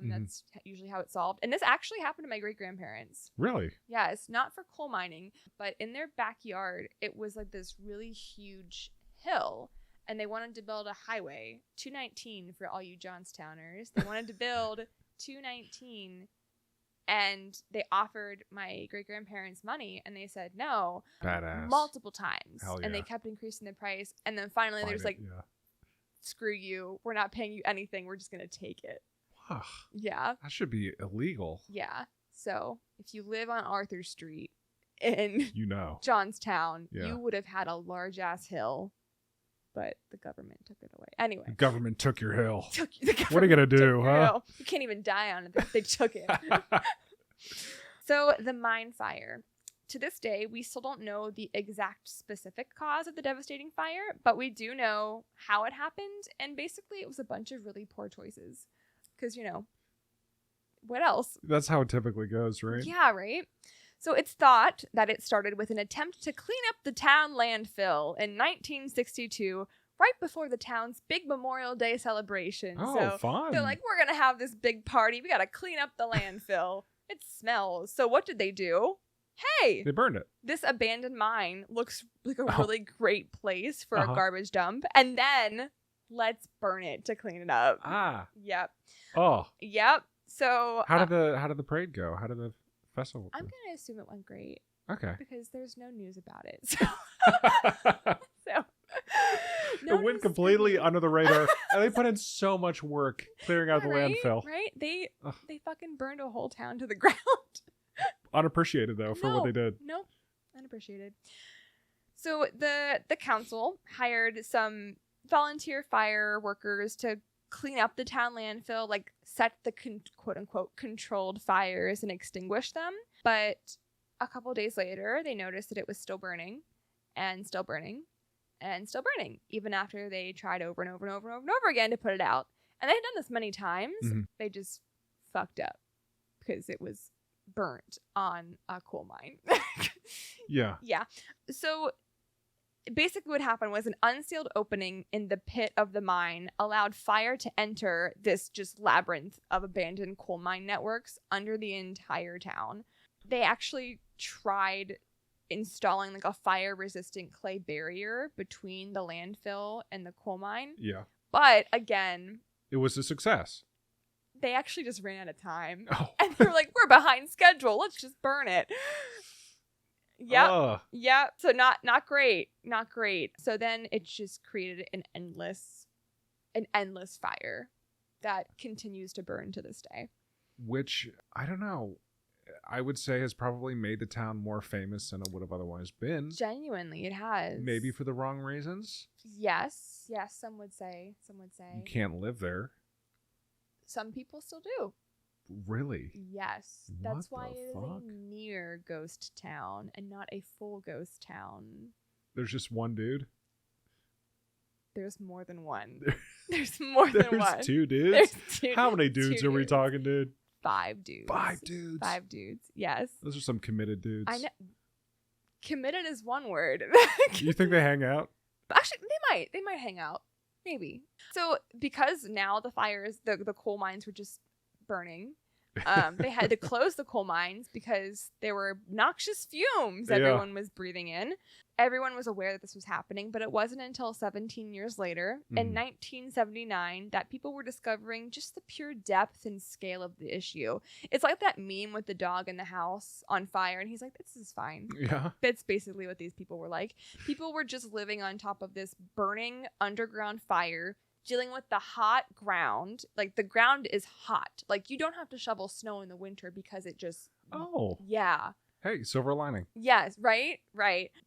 That's usually how it's solved. And this actually happened to my great-grandparents. Really? Yes, not for coal mining, but in their backyard, it was like this really huge hill. And they wanted to build a highway, 219 for all you Johnstowners. They wanted to build 219, and they offered my great-grandparents money, and they said no. Badass. Multiple times. Hell yeah. And they kept increasing the price. And then finally there's like, screw you. We're not paying you anything. We're just going to take it. Yeah. That should be illegal. Yeah. So if you live on Arthur Street in Johnstown, you would have had a large ass hill, but the government took it away. Anyway. The government took your hill. What are you going to do, huh? Hill. You can't even die on it. They took it. So the mine fire. To this day, we still don't know the exact specific cause of the devastating fire, but we do know how it happened. And basically it was a bunch of really poor choices. Because, you know, what else? That's how it typically goes, right? Yeah, right? So it's thought that it started with an attempt to clean up the town landfill in 1962, right before the town's big Memorial Day celebration. Oh, so fun. They're like, we're going to have this big party. We got to clean up the landfill. It smells. So what did they do? hey, they burned it. This abandoned mine looks like a really great place for a garbage dump. And then let's burn it to clean it up. Yep. Oh. Yep. So how did the parade go? How did the festival go? I'm going to assume it went great. Okay. Because there's no news about it. So, it went completely under the radar. And they put in so much work clearing out the landfill. Right? They fucking burned a whole town to the ground. Unappreciated though for what they did. Nope. Unappreciated. So the council hired some volunteer fire workers to clean up the town landfill, like set the quote unquote controlled fires and extinguish them. But a couple days later, they noticed that it was still burning and still burning and still burning, even after they tried over and over and over and over and over again to put it out. And they had done this many times. Mm-hmm. They just fucked up because it was burnt on a coal mine. Yeah. So basically what happened was an unsealed opening in the pit of the mine allowed fire to enter this just labyrinth of abandoned coal mine networks under the entire town. They actually tried installing like a fire resistant clay barrier between the landfill and the coal mine. Yeah. But again, it was a success. They actually just ran out of time. Oh. And they were like, we're behind schedule. Let's just burn it. Yep. Yep. So not great. Not great. So then it just created an endless fire that continues to burn to this day. Which, I don't know, I would say has probably made the town more famous than it would have otherwise been. Genuinely, it has. Maybe for the wrong reasons? Yes, some would say. You can't live there. Some people still do. Really? Yes. That's why it is a near ghost town and not a full ghost town. There's just one dude? There's more than one. There's more than one. There's two dudes? How many dudes are we talking, dude? 5 dudes. 5 dudes? 5 dudes, yes. Those are some committed dudes. I know. Committed is one word. You think they hang out? Actually, they might hang out. Maybe. So because now the fires, the coal mines were just burning, they had to close the coal mines because there were noxious fumes everyone was breathing in. Everyone was aware that this was happening, but it wasn't until 17 years later, in 1979, that people were discovering just the pure depth and scale of the issue. It's like that meme with the dog in the house on fire, and he's like, this is fine. Yeah. That's basically what these people were like. People were just living on top of this burning underground fire, dealing with the hot ground. Like, the ground is hot. Like, you don't have to shovel snow in the winter because it just... Oh. Yeah. Hey, silver lining. Yes, right.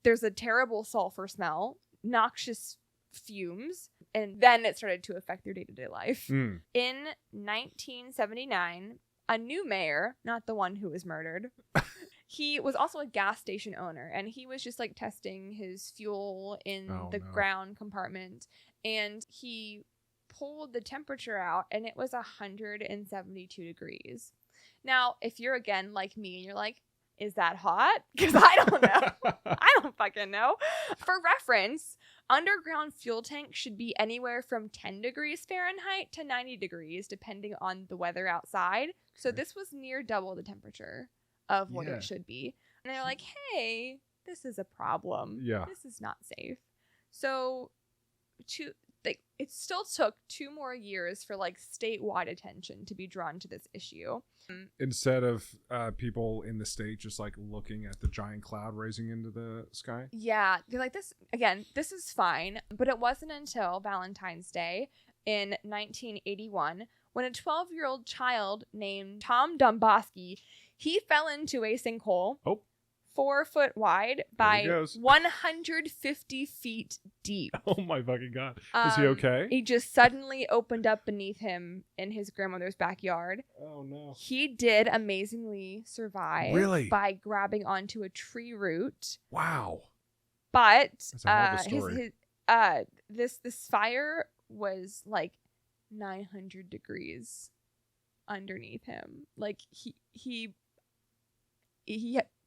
There's a terrible sulfur smell, noxious fumes, and then it started to affect their day-to-day life. In 1979, a new mayor, not the one who was murdered, he was also a gas station owner, and he was just like testing his fuel in the ground compartment, and he pulled the temperature out, and it was 172 degrees. Now, if you're again like me and you're like, is that hot? Because I don't know. I don't fucking know. For reference, underground fuel tanks should be anywhere from 10 degrees Fahrenheit to 90 degrees, depending on the weather outside. So this was near double the temperature of what it should be. And they're like, hey, this is a problem. Yeah. This is not safe. So it still took 2 more years for like statewide attention to be drawn to this issue. Instead of people in the state just like looking at the giant cloud raising into the sky? Yeah. They're like, this is fine. But it wasn't until Valentine's Day in 1981 when a 12-year-old child named Tom Domboski, he fell into a sinkhole. 4 foot wide by 150 feet deep. Oh my fucking God. Is he okay? He just suddenly opened up beneath him in his grandmother's backyard. Oh no. He did amazingly survive. Really? By grabbing onto a tree root. Wow. But that's a hell of a story. This fire was like 900 degrees underneath him. Like he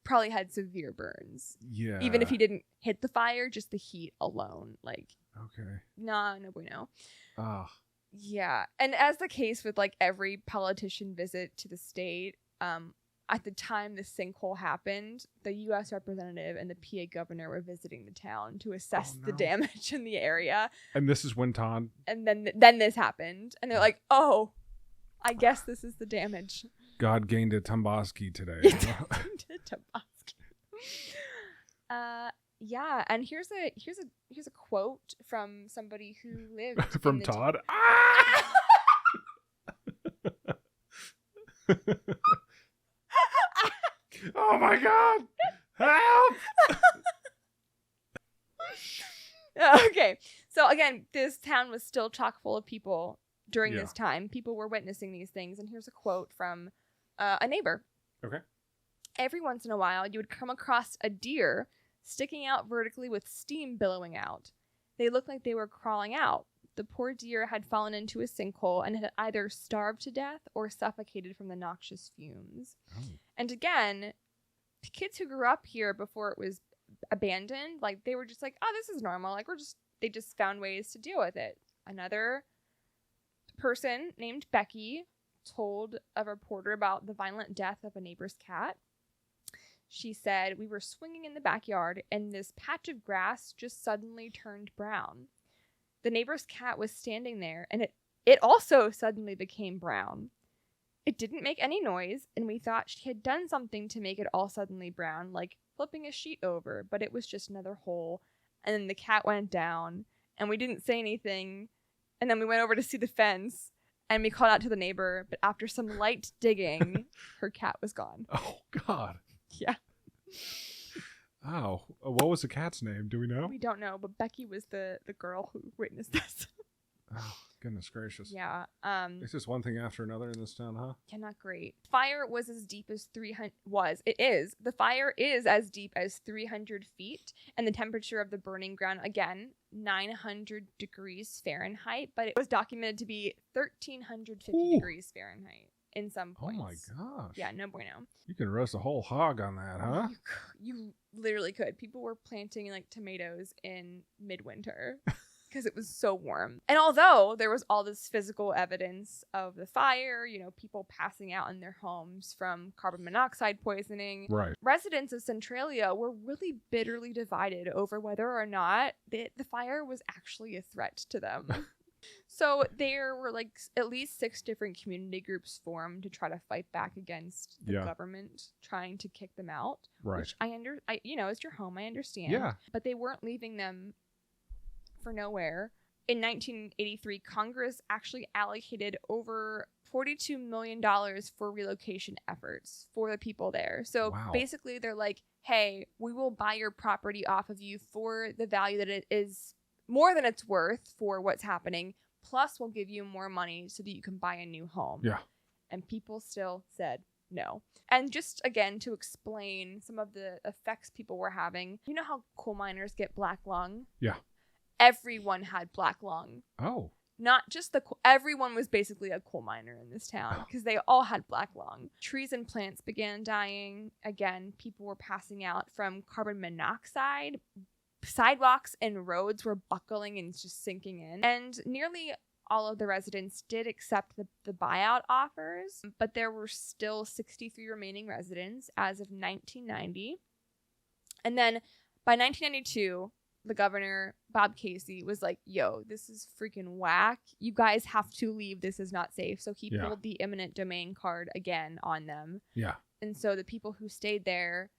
probably had severe burns. Yeah. Even if he didn't hit the fire, just the heat alone. Like, okay. No bueno. Ah. Yeah. And as the case with like every politician visit to the state, at the time the sinkhole happened, the U.S. representative and the PA governor were visiting the town to assess the damage in the area. And this is when Todd... And then this happened. And they're like, oh, I guess this is the damage. God gained a Tomboski today. Yeah, and here's a quote from somebody who lived from Todd. Oh my God! Help! Okay, so again, this town was still chock full of people during this time. People were witnessing these things, and here's a quote from a neighbor. Okay. Every once in a while, you would come across a deer sticking out vertically with steam billowing out. They looked like they were crawling out. The poor deer had fallen into a sinkhole and had either starved to death or suffocated from the noxious fumes. Oh. And again, the kids who grew up here before it was abandoned, like they were just like, oh, this is normal. Like they just found ways to deal with it. Another person named Becky told a reporter about the violent death of a neighbor's cat. She said, we were swinging in the backyard and this patch of grass just suddenly turned brown. The neighbor's cat was standing there and it also suddenly became brown. It didn't make any noise and we thought she had done something to make it all suddenly brown, like flipping a sheet over, but it was just another hole. And then the cat went down and we didn't say anything. And then we went over to see the fence and we called out to the neighbor, but after some light digging, her cat was gone. Oh, God. Yeah. Oh, what was the cat's name? Do we know? We don't know, but Becky was the girl who witnessed this. Oh, goodness gracious. Yeah. It's just one thing after another in this town, huh? Yeah, not great. Fire was as deep as 300... The fire is as deep as 300 feet, and the temperature of the burning ground, again, 900 degrees Fahrenheit, but it was documented to be 1,350 degrees Fahrenheit. In some points. Oh my gosh. Yeah, no bueno. You could roast a whole hog on that, huh? You literally could. People were planting like tomatoes in midwinter because it was so warm. And although there was all this physical evidence of the fire, people passing out in their homes from carbon monoxide poisoning, right. Residents of Centralia were really bitterly divided over whether or not the fire was actually a threat to them. So there were like at least 6 different community groups formed to try to fight back against the government trying to kick them out. Right. Which it's your home. I understand. Yeah. But they weren't leaving them for nowhere. In 1983, Congress actually allocated over $42 million for relocation efforts for the people there. So basically they're like, hey, we will buy your property off of you for the value that it is more than it's worth for what's happening. Plus, we'll give you more money so that you can buy a new home. Yeah. And people still said no. And just, again, to explain some of the effects people were having, you know how coal miners get black lung? Yeah. Everyone had black lung. Oh. Not just everyone was basically a coal miner in this town because they all had black lung. Trees and plants began dying. Again, people were passing out from carbon monoxide. Sidewalks and roads were buckling and just sinking in. And nearly all of the residents did accept the buyout offers, but there were still 63 remaining residents as of 1990. And then by 1992, the governor, Bob Casey, was like, yo, this is freaking whack. You guys have to leave. This is not safe. So he pulled the eminent domain card again on them. Yeah. And so the people who stayed there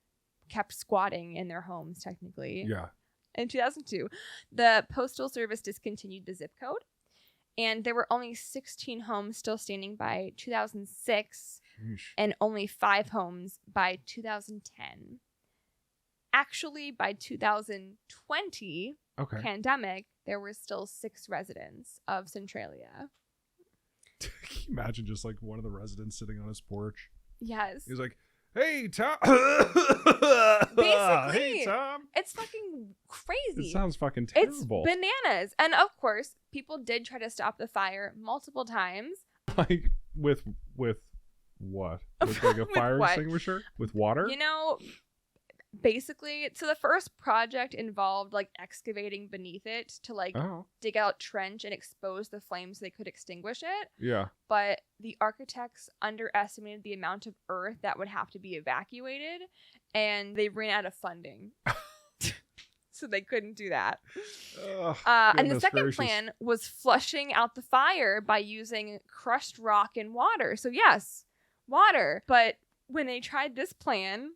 kept squatting in their homes, technically. Yeah. In 2002, the Postal Service discontinued the zip code, and there were only 16 homes still standing by 2006, and only 5 homes by 2010. Actually, by 2020, pandemic, there were still 6 residents of Centralia. Can you imagine just like one of the residents sitting on his porch? Yes. He's like, hey, Tom. Basically, hey, Tom. It's fucking crazy. It sounds fucking terrible. It's bananas. And of course, people did try to stop the fire multiple times. Like with what? With like a fire extinguisher? With water? basically, so the first project involved like excavating beneath it to like dig out trench and expose the flames so they could extinguish it. Yeah. But the architects underestimated the amount of earth that would have to be evacuated, and they ran out of funding. So they couldn't do that. And the second plan was flushing out the fire by using crushed rock and water. So yes, water. But when they tried this plan,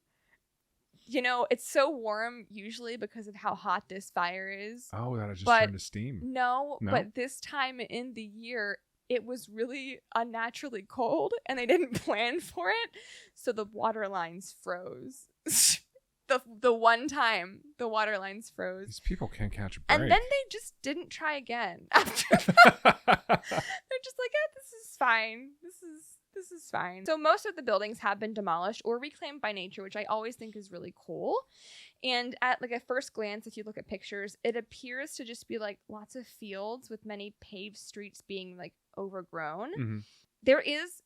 you know, it's so warm usually because of how hot this fire is. Oh, that it just turned to steam. No, but this time in the year, it was really unnaturally cold and they didn't plan for it. So the water lines froze. The one time the water lines froze. These people can't catch a break. And then they just didn't try again after that. They're just like, this is fine. This is fine. So most of the buildings have been demolished or reclaimed by nature, which I always think is really cool. And at like a first glance, if you look at pictures, it appears to just be like lots of fields with many paved streets being like overgrown. Mm-hmm. There is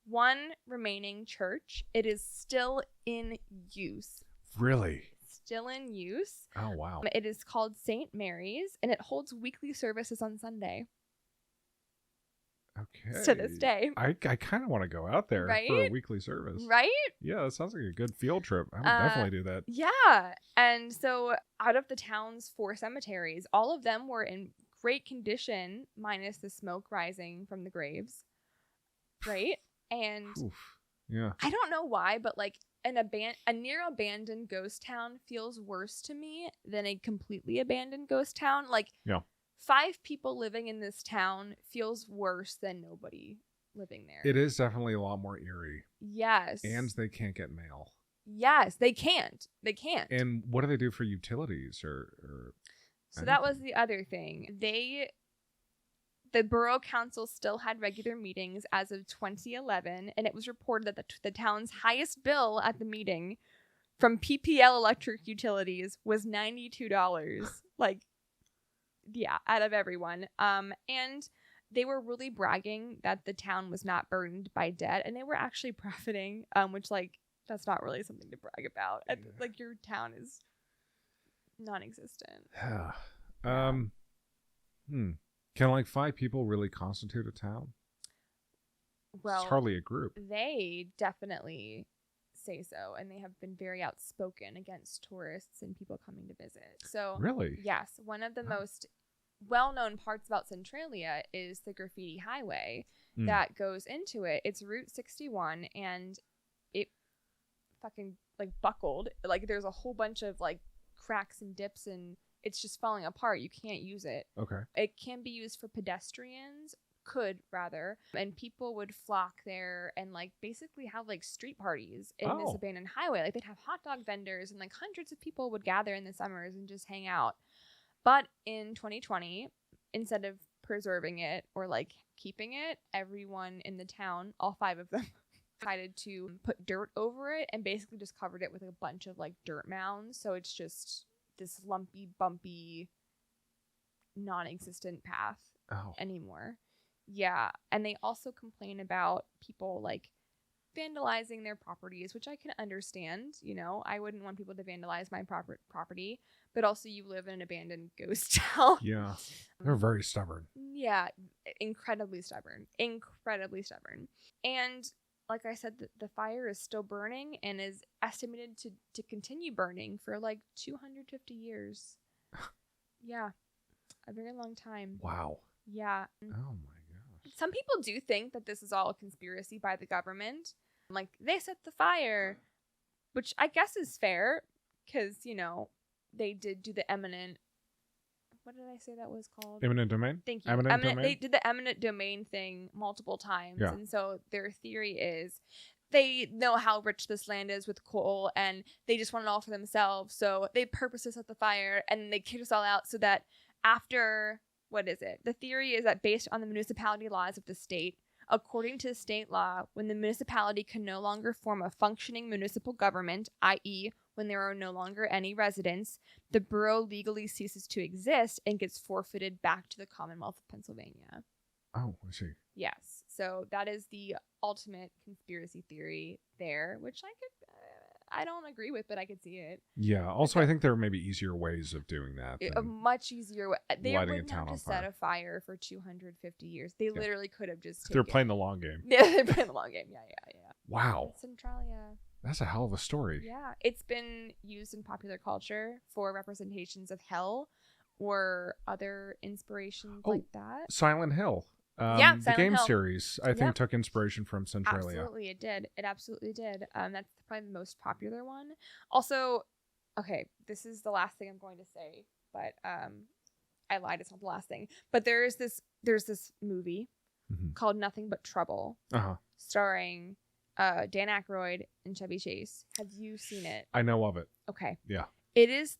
one remaining church. It is still in use. Really? Still in use. Oh, wow. It is called St. Mary's, and it holds weekly services on Sunday. Okay. To this day. I kind of want to go out there for a weekly service. Right? Yeah, that sounds like a good field trip. I would definitely do that. Yeah. And so out of the town's 4 cemeteries, all of them were in great condition, minus the smoke rising from the graves. Right? And yeah. I don't know why, but like a near abandoned ghost town feels worse to me than a completely abandoned ghost town. Like, 5 people living in this town feels worse than nobody living there. It is definitely a lot more eerie. Yes. And they can't get mail. Yes, they can't. And what do they do for utilities or So that was the other thing. The borough council still had regular meetings as of 2011, and it was reported that the town's highest bill at the meeting from PPL Electric Utilities was $92. Like, yeah, out of everyone. And they were really bragging that the town was not burdened by debt, and they were actually profiting, which, like, that's not really something to brag about. Yeah. Like, your town is non-existent. Can like 5 people really constitute a town? Well, it's hardly a group. They definitely say so, and they have been very outspoken against tourists and people coming to visit. So really? Yes, one of the most well-known parts about Centralia is the graffiti highway that goes into it. It's Route 61, and it fucking like buckled. Like there's a whole bunch of like cracks and dips, and it's just falling apart. You can't use it. Okay. It can be used for pedestrians, and people would flock there and like basically have like street parties in this abandoned highway. Like they'd have hot dog vendors, and like hundreds of people would gather in the summers and just hang out. But in 2020, instead of preserving it or like keeping it, everyone in the town, all 5 of them, decided to put dirt over it and basically just covered it with a bunch of like dirt mounds. So it's just this lumpy, bumpy, non-existent path anymore. Yeah. And they also complain about people like vandalizing their properties, which I can understand. You know, I wouldn't want people to vandalize my property, but also you live in an abandoned ghost town. Yeah. They're very stubborn. Yeah. Incredibly stubborn. And like I said, the fire is still burning and is estimated to continue burning for like 250 years. Yeah. A very long time. Wow. Yeah. Oh my gosh. Some people do think that this is all a conspiracy by the government. Like, they set the fire, which I guess is fair because, you know, they did do the eminent... What did I say that was called? Eminent domain? Thank you. Eminent domain? They did the eminent domain thing multiple times. Yeah. And so their theory is they know how rich this land is with coal and they just want it all for themselves. So they purposely set the fire and they kicked us all out so that after... What is it? The theory is that based on the municipality laws of the state, according to state law, when the municipality can no longer form a functioning municipal government, i.e., when there are no longer any residents, the borough legally ceases to exist and gets forfeited back to the Commonwealth of Pennsylvania. Oh, I see. Yes. So that is the ultimate conspiracy theory there, which I don't agree with, but I could see it. Yeah. Also, I think there are maybe easier ways of doing that. A much easier way. They wouldn't have to set fire. a fire for 250 years. They literally could have just. They're playing the long game. Yeah, they're playing the long game. Yeah. Wow. Centralia. That's a hell of a story. Yeah, it's been used in popular culture for representations of hell or other inspirations like that. Silent Hill. Silent the game Hill. series, I think, took inspiration from Centralia. Absolutely, it did. It absolutely did. That's probably the most popular one. Also, okay, this is the last thing I'm going to say, but I lied. It's not the last thing. But there's this movie called Nothing But Trouble, starring Dan Aykroyd and Chevy Chase. Have you seen it? I know of it. Okay. Yeah. It is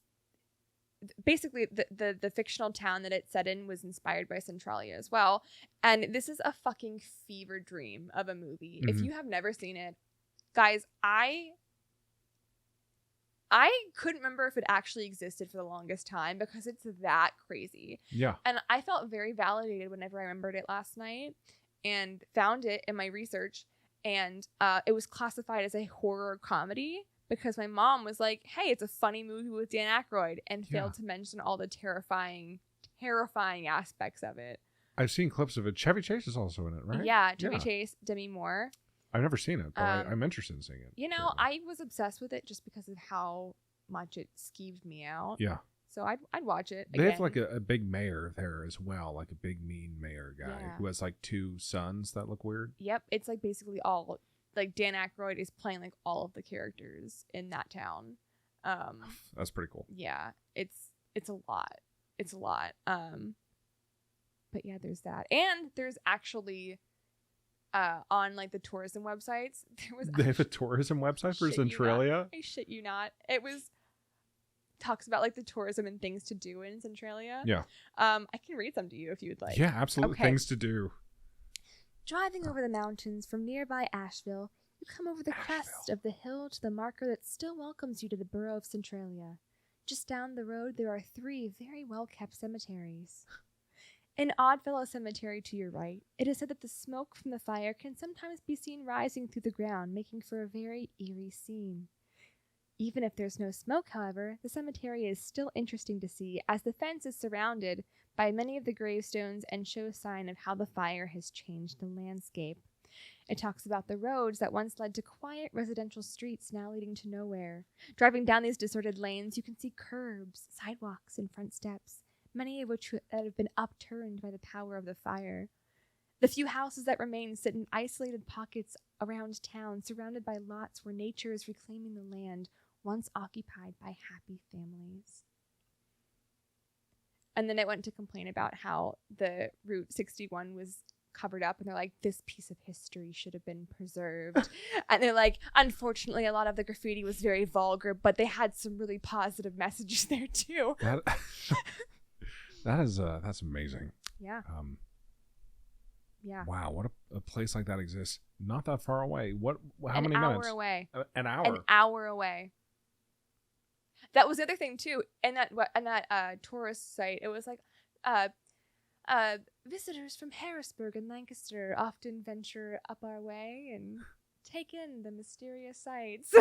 basically the fictional town that it's set in was inspired by Centralia as well. And this is a fucking fever dream of a movie. If you have never seen it, guys, I couldn't remember if it actually existed for the longest time because it's that crazy. Yeah. And I felt very validated whenever I remembered it last night and found it in my research. And it was classified as a horror comedy because my mom was like, hey, it's a funny movie with Dan Aykroyd, and failed to mention all the terrifying aspects of it. I've seen clips of it. Chevy Chase is also in it, right? Yeah, Chevy Chase, Demi Moore. I've never seen it, but I'm interested in seeing it. You know, I was obsessed with it just because of how much it skeeved me out. Yeah. So I'd watch it again. They have like a big mayor there as well, like a big mean mayor guy who has like 2 sons that look weird. Yep, it's like basically all like Dan Aykroyd is playing like all of the characters in that town. That's pretty cool. Yeah, it's a lot. It's a lot. But yeah, there's that, and there's actually on like the tourism websites they have a tourism website for Centralia. I shit you not. It was. Talks about like the tourism and things to do in Centralia. Yeah. I can read some to you if you would like. Yeah, absolutely. Okay. Things to do. Driving over the mountains from nearby Asheville, you come over the crest of the hill to the marker that still welcomes you to the borough of Centralia. Just down the road, there are 3 very well-kept cemeteries. In Oddfellow Cemetery to your right, it is said that the smoke from the fire can sometimes be seen rising through the ground, making for a very eerie scene. Even if there's no smoke, however, the cemetery is still interesting to see, as the fence is surrounded by many of the gravestones and shows sign of how the fire has changed the landscape. It talks about the roads that once led to quiet residential streets now leading to nowhere. Driving down these deserted lanes, you can see curbs, sidewalks, and front steps, many of which have been upturned by the power of the fire. The few houses that remain sit in isolated pockets around town, surrounded by lots where nature is reclaiming the land once occupied by happy families. And then it went to complain about how the Route 61 was covered up, and they're like, this piece of history should have been preserved. And they're like, unfortunately, a lot of the graffiti was very vulgar, but they had some really positive messages there too. That's amazing. Yeah. Yeah. Wow, what a place like that exists. Not that far away. How many minutes? An hour away. An hour. An hour away. That was the other thing too. And that tourist site, it was like visitors from Harrisburg and Lancaster often venture up our way and take in the mysterious sights.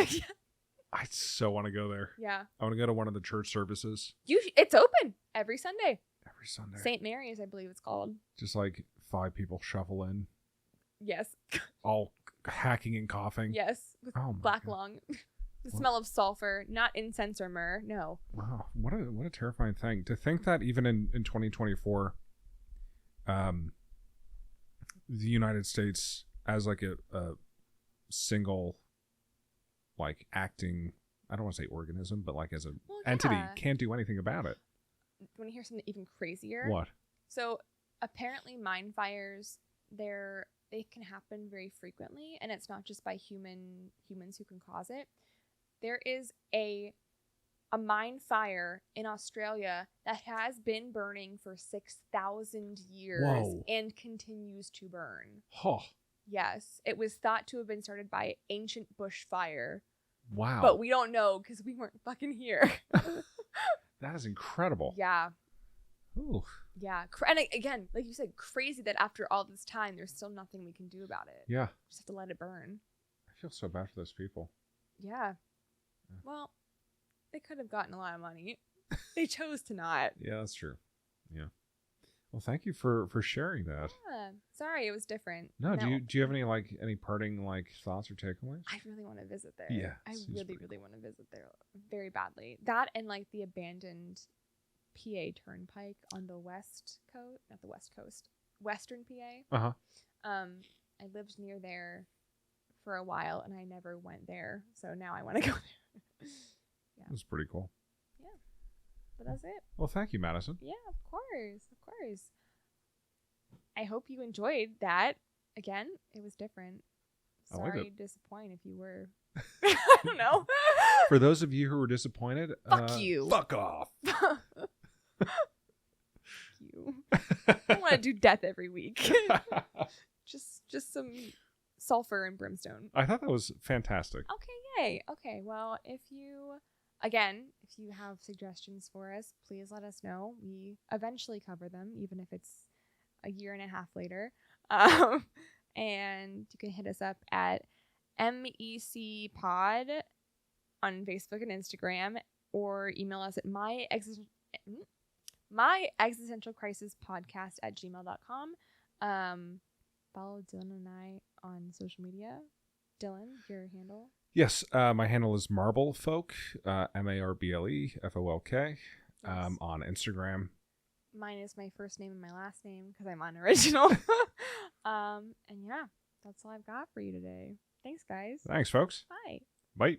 I so want to go there. Yeah. I want to go to one of the church services. It's open every Sunday. Every Sunday. St. Mary's, I believe it's called. Just like 5 people shuffle in. Yes. All hacking and coughing. Yes. With black lung. The smell of sulfur, not incense or myrrh. No. Wow. What a terrifying thing. To think that even in 2024, the United States as like a single like acting, I don't want to say organism, but like as an entity can't do anything about it. Want to hear something even crazier? What? So apparently mine fires, they can happen very frequently, and it's not just by humans who can cause it. There is a mine fire in Australia that has been burning for 6,000 years and continues to burn. Huh. Yes, it was thought to have been started by ancient bushfire. Wow. But we don't know because we weren't fucking here. That is incredible. Yeah. Ooh. Yeah. And again, like you said, crazy that after all this time, there's still nothing we can do about it. Yeah. Just have to let it burn. I feel so bad for those people. Yeah. Well, they could have gotten a lot of money. They chose to not. Yeah, that's true. Yeah. Well, thank you for sharing that. Yeah. Sorry, it was different. No, do you have any parting thoughts or takeaways? I really want to visit there. Yeah. I really want to visit there very badly. That and the abandoned PA Turnpike on the West Coast, not the West Coast, Western PA. Uh-huh. I lived near there for a while and I never went there. So now I want to go there. Yeah. That's pretty cool. Yeah. But that's it. Well, thank you, Madison. Yeah, of course. Of course. I hope you enjoyed that. Again, it was different. Sorry to disappoint if you were. I don't know. For those of you who were disappointed, fuck you. Fuck off. You. I want to do death every week. just some sulfur and brimstone. I thought that was fantastic. Okay, yay. Okay, well, if you have suggestions for us, please let us know. We eventually cover them, even if it's a year and a half later. And you can hit us up at MECPod on Facebook and Instagram, or email us at myexistentialcrisispodcast@gmail.com. Follow Dylan and I on social media. Dylan, your handle? Yes, my handle is Marblefolk, MARBLEFOLK, Yes. on Instagram. Mine is my first name and my last name because I'm unoriginal. And yeah, that's all I've got for you today. Thanks, guys. Thanks, folks. Bye. Bye.